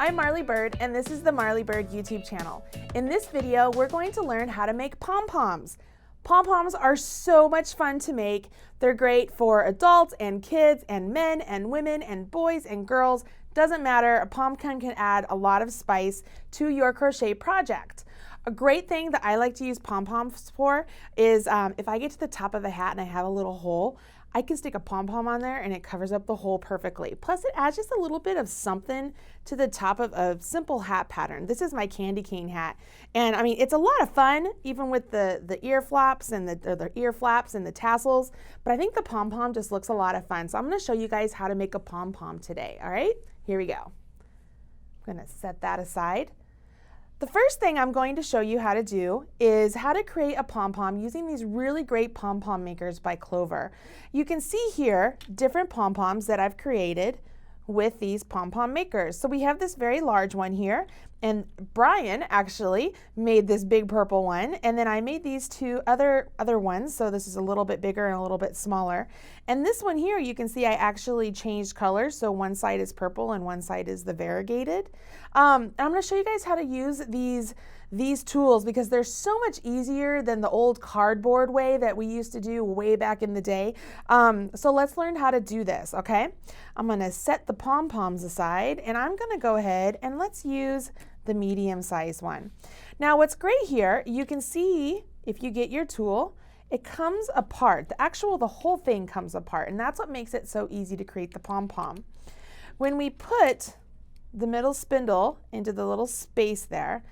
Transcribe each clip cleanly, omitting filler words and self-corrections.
I'm Marley Bird, and this is the Marley Bird YouTube channel. In this video, we're going to learn how to make pom-poms. Pom-poms are so much fun to make. They're great for adults and kids and men and women and boys and girls. Doesn't matter, a pom-pom can add a lot of spice to your crochet project. A great thing that I like to use pom-poms for is if I get to the top of a hat and I have a little hole, I can stick a pom-pom on there and it covers up the hole perfectly. Plus it adds just a little bit of something to the top of a simple hat pattern. This is my candy cane hat. And I mean, it's a lot of fun, even with the ear flaps and the ear flaps and the tassels, but I think the pom-pom just looks a lot of fun. So I'm gonna show you guys how to make a pom-pom today, all right? Here we go. I'm gonna set that aside. The first thing I'm going to show you how to do is how to create a pom-pom using these really great pom-pom makers by Clover. You can see here different pom-poms that I've created with these pom-pom makers. So we have this very large one here, and Brian actually made this big purple one, and then I made these two other ones. So this is a little bit bigger and a little bit smaller. And this one here, you can see I actually changed colors. So one side is purple and one side is the variegated. I'm gonna show you guys how to use these tools because they're so much easier than the old cardboard way that we used to do way back in the day. So let's learn how to do this, okay? I'm gonna set the pom-poms aside and I'm gonna go ahead and let's use the medium-sized one. Now what's great here, you can see if you get your tool, it comes apart. The whole thing comes apart, and that's what makes it so easy to create the pom-pom. When we put the middle spindle into the little space there,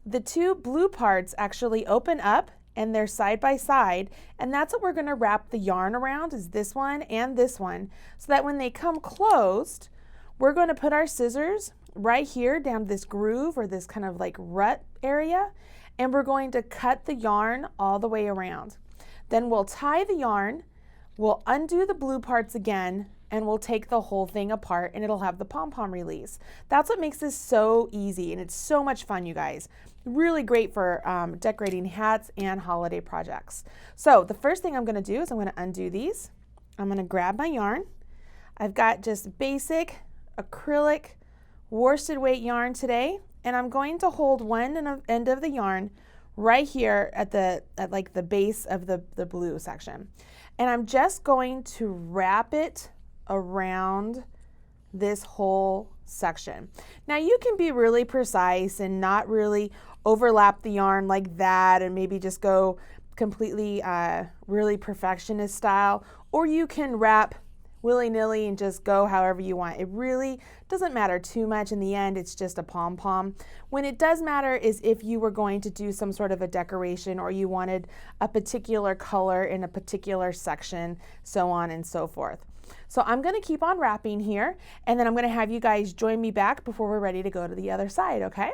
the two blue parts actually open up and they're side by side, and that's what we're gonna wrap the yarn around, is this one and this one, so that when they come closed, we're gonna put our scissors right here down this groove or this kind of like rut area, and we're going to cut the yarn all the way around. Then we'll tie the yarn, we'll undo the blue parts again, and we'll take the whole thing apart and it'll have the pom-pom release. That's what makes this so easy, and it's so much fun, you guys. Really great for decorating hats and holiday projects. So the first thing I'm gonna do is I'm gonna undo these. I'm gonna grab my yarn. I've got just basic acrylic worsted weight yarn today, and I'm going to hold one end of the yarn right here at like the base of the blue section. And I'm just going to wrap it around this whole section. Now you can be really precise and not really overlap the yarn like that and maybe just go completely really perfectionist style, or you can wrap willy-nilly and just go however you want. It really doesn't matter too much. In the end, it's just a pom-pom. When it does matter is if you were going to do some sort of a decoration or you wanted a particular color in a particular section, so on and so forth. So I'm gonna keep on wrapping here, and then I'm gonna have you guys join me back before we're ready to go to the other side, okay?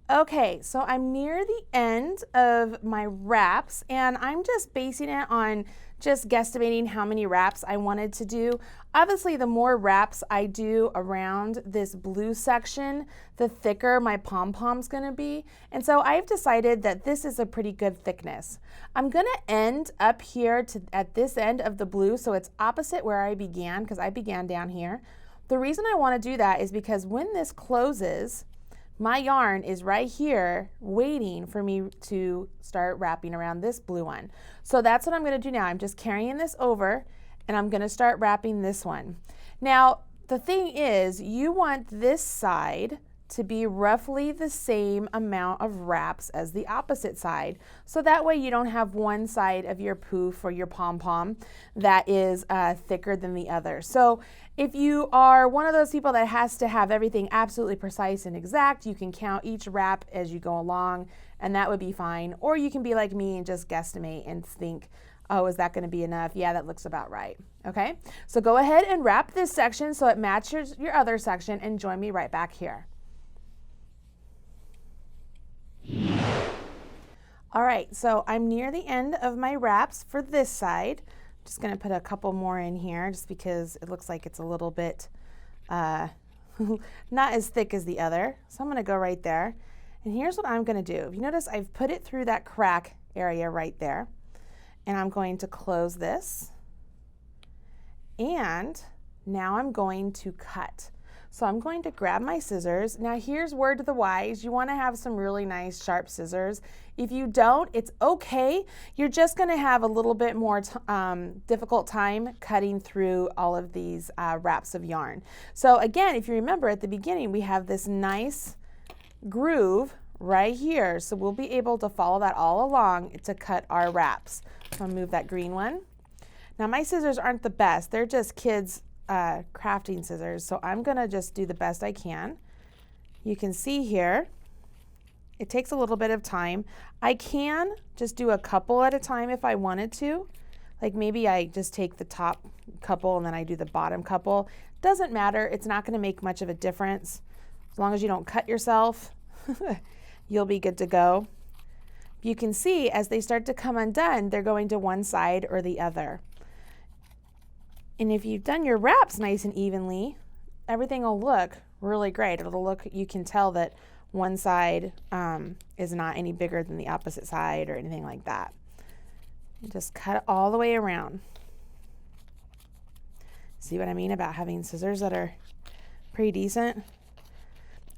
Okay, so I'm near the end of my wraps, and I'm just basing it on just guesstimating how many wraps I wanted to do. Obviously, the more wraps I do around this blue section, the thicker my pom-pom's gonna be. And so I've decided that this is a pretty good thickness. I'm gonna end up here at this end of the blue, so it's opposite where I began, because I began down here. The reason I wanna do that is because when this closes, my yarn is right here waiting for me to start wrapping around this blue one. So that's what I'm gonna do now. I'm just carrying this over and I'm gonna start wrapping this one. Now, the thing is, you want this side to be roughly the same amount of wraps as the opposite side. So that way you don't have one side of your poof or your pom-pom that is thicker than the other. So if you are one of those people that has to have everything absolutely precise and exact, you can count each wrap as you go along, and that would be fine. Or you can be like me and just guesstimate and think, oh, is that gonna be enough? Yeah, that looks about right, okay? So go ahead and wrap this section so it matches your other section, and join me right back here. All right, so I'm near the end of my wraps for this side. Just gonna put a couple more in here just because it looks like it's a little bit not as thick as the other. So I'm gonna go right there. And here's what I'm gonna do. If you notice, I've put it through that crack area right there. And I'm going to close this. And Now I'm going to cut. So I'm going to grab my scissors. Now here's word to the wise. You want to have some really nice sharp scissors. If you don't, it's okay. You're just going to have a little bit more difficult time cutting through all of these wraps of yarn. So again, if you remember at the beginning, we have this nice groove right here. So we'll be able to follow that all along to cut our wraps. So I'll move that green one. Now my scissors aren't the best. They're just kids' crafting scissors. So I'm gonna just do the best I can. You can see here, it takes a little bit of time. I can just do a couple at a time if I wanted to. Like maybe I just take the top couple and then I do the bottom couple. Doesn't matter, it's not gonna make much of a difference. As long as you don't cut yourself, you'll be good to go. You can see as they start to come undone, they're going to one side or the other. And if you've done your wraps nice and evenly, everything will look really great. It'll look, you can tell that one side is not any bigger than the opposite side or anything like that. You just cut it all the way around. See what I mean about having scissors that are pretty decent?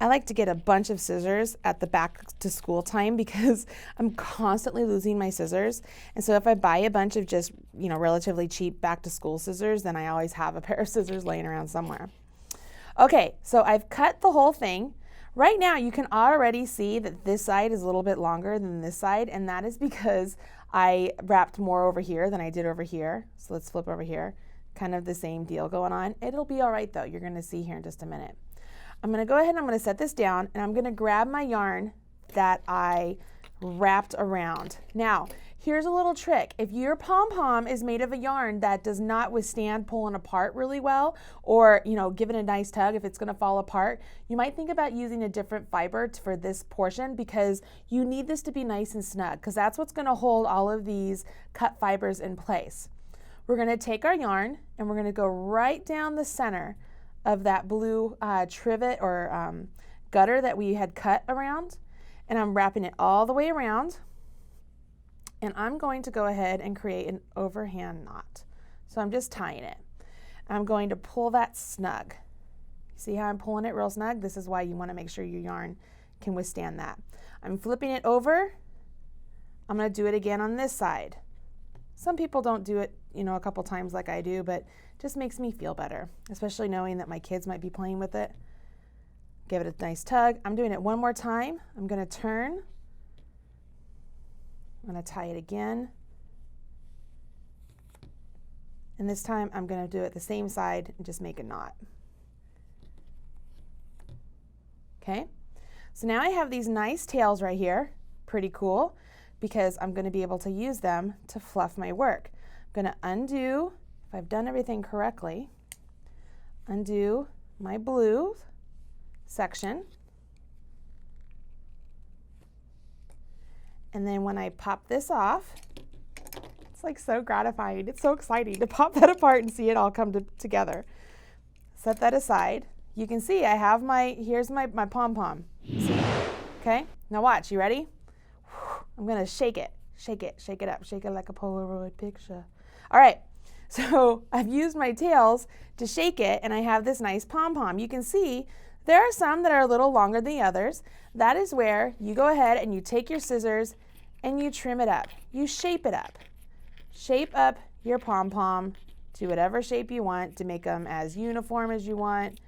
I like to get a bunch of scissors at the back to school time because I'm constantly losing my scissors. And so if I buy a bunch of just, relatively cheap back to school scissors, then I always have a pair of scissors laying around somewhere. Okay, so I've cut the whole thing. Right now you can already see that this side is a little bit longer than this side, and that is because I wrapped more over here than I did over here. So let's flip over here. Kind of the same deal going on. It'll be all right though. You're gonna see here in just a minute. I'm going to go ahead and I'm going to set this down and I'm going to grab my yarn that I wrapped around. Now, here's a little trick. If your pom-pom is made of a yarn that does not withstand pulling apart really well, or give it a nice tug if it's going to fall apart, you might think about using a different fiber for this portion because you need this to be nice and snug because that's what's going to hold all of these cut fibers in place. We're going to take our yarn and we're going to go right down the center of that blue trivet or gutter that we had cut around, and I'm wrapping it all the way around, and I'm going to go ahead and create an overhand knot. So I'm just tying it. I'm going to pull that snug. See how I'm pulling it real snug? This is why you want to make sure your yarn can withstand that. I'm flipping it over. I'm going to do it again on this side. Some people don't do it, a couple times like I do, but just makes me feel better, especially knowing that my kids might be playing with it. Give it a nice tug. I'm doing it one more time. I'm going to turn. I'm going to tie it again. And this time I'm going to do it the same side and just make a knot. Okay, so now I have these nice tails right here. Pretty cool, because I'm going to be able to use them to fluff my work. I'm going to undo, if I've done everything correctly, undo my blue section. And then when I pop this off, it's like so gratifying. It's so exciting to pop that apart and see it all come together. Set that aside. You can see I have here's my pom-pom. See? Okay, now watch, you ready? I'm gonna shake it up, shake it like a Polaroid picture. All right, so I've used my tails to shake it and I have this nice pom-pom. You can see there are some that are a little longer than the others. That is where you go ahead and you take your scissors and you trim it up. You shape it up. Shape up your pom-pom to whatever shape you want to make them as uniform as you want.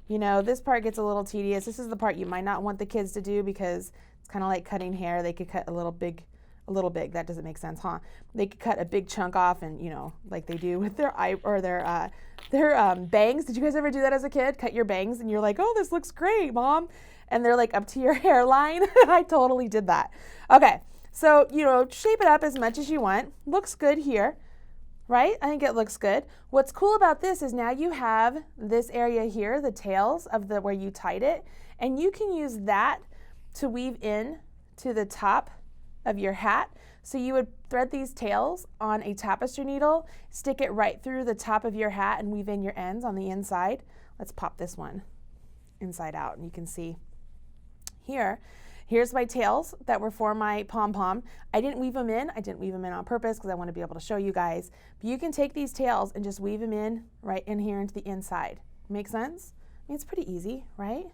This part gets a little tedious. This is the part you might not want the kids to do because it's kind of like cutting hair. They could cut a little big. That doesn't make sense, huh? They could cut a big chunk off and, like they do with their eye or their bangs. Did you guys ever do that as a kid? Cut your bangs and you're like, oh, this looks great, Mom. And they're like up to your hairline. I totally did that. Okay, so, shape it up as much as you want. Looks good here, right? I think it looks good. What's cool about this is now you have this area here, the tails of where you tied it, and you can use that to weave in to the top of your hat. So you would thread these tails on a tapestry needle, stick it right through the top of your hat and weave in your ends on the inside. Let's pop this one inside out and you can see here. Here's my tails that were for my pom-pom. I didn't weave them in. I didn't weave them in on purpose because I want to be able to show you guys. But you can take these tails and just weave them in right in here into the inside. Make sense? I mean, it's pretty easy, right?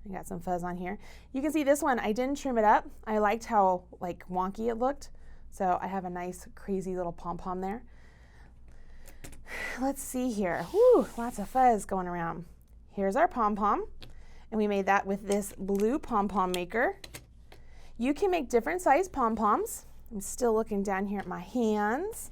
I got some fuzz on here. You can see this one, I didn't trim it up. I liked how like wonky it looked. So I have a nice crazy little pom-pom there. Let's see here. Whew, lots of fuzz going around. Here's our pom-pom. And we made that with this blue pom-pom maker. You can make different size pom-poms. I'm still looking down here at my hands.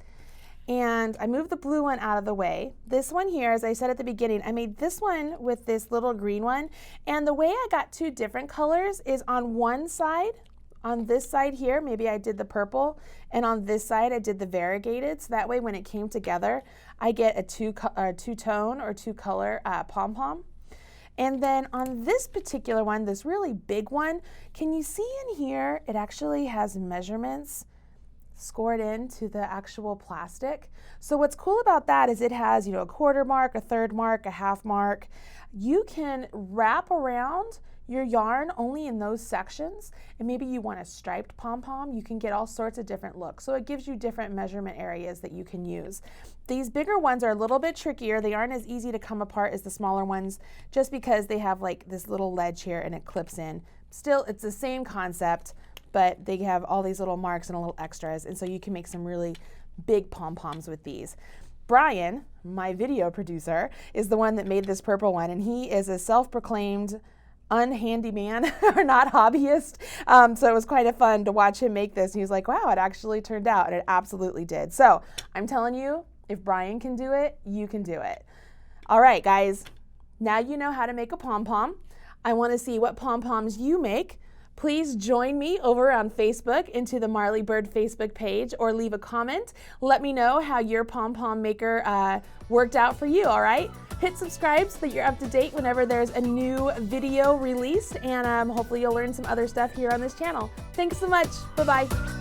And I moved the blue one out of the way. This one here, as I said at the beginning, I made this one with this little green one. And the way I got two different colors is on one side, on this side here, maybe I did the purple, and on this side I did the variegated. So that way when it came together, I get a two-tone or two-color pom-pom. And then on this particular one, this really big one, can you see in here, it actually has measurements scored into the actual plastic. So what's cool about that is it has, a quarter mark, a third mark, a half mark. You can wrap around your yarn only in those sections, and maybe you want a striped pom-pom, you can get all sorts of different looks. So it gives you different measurement areas that you can use. These bigger ones are a little bit trickier. They aren't as easy to come apart as the smaller ones, just because they have like this little ledge here and it clips in. Still, it's the same concept, but they have all these little marks and little extras, and so you can make some really big pom-poms with these. Brian, my video producer, is the one that made this purple one, and he is a self-proclaimed unhandy man or not hobbyist. So it was quite a fun to watch him make this. He was like, wow, it actually turned out, and it absolutely did. So I'm telling you, if Brian can do it, you can do it. All right, guys, now you know how to make a pom-pom. I want to see what pom-poms you make. Please join me over on Facebook into the Marley Bird Facebook page, or leave a comment. Let me know how your pom-pom maker worked out for you, all right? Hit subscribe so that you're up to date whenever there's a new video released, and hopefully you'll learn some other stuff here on this channel. Thanks so much. Bye-bye.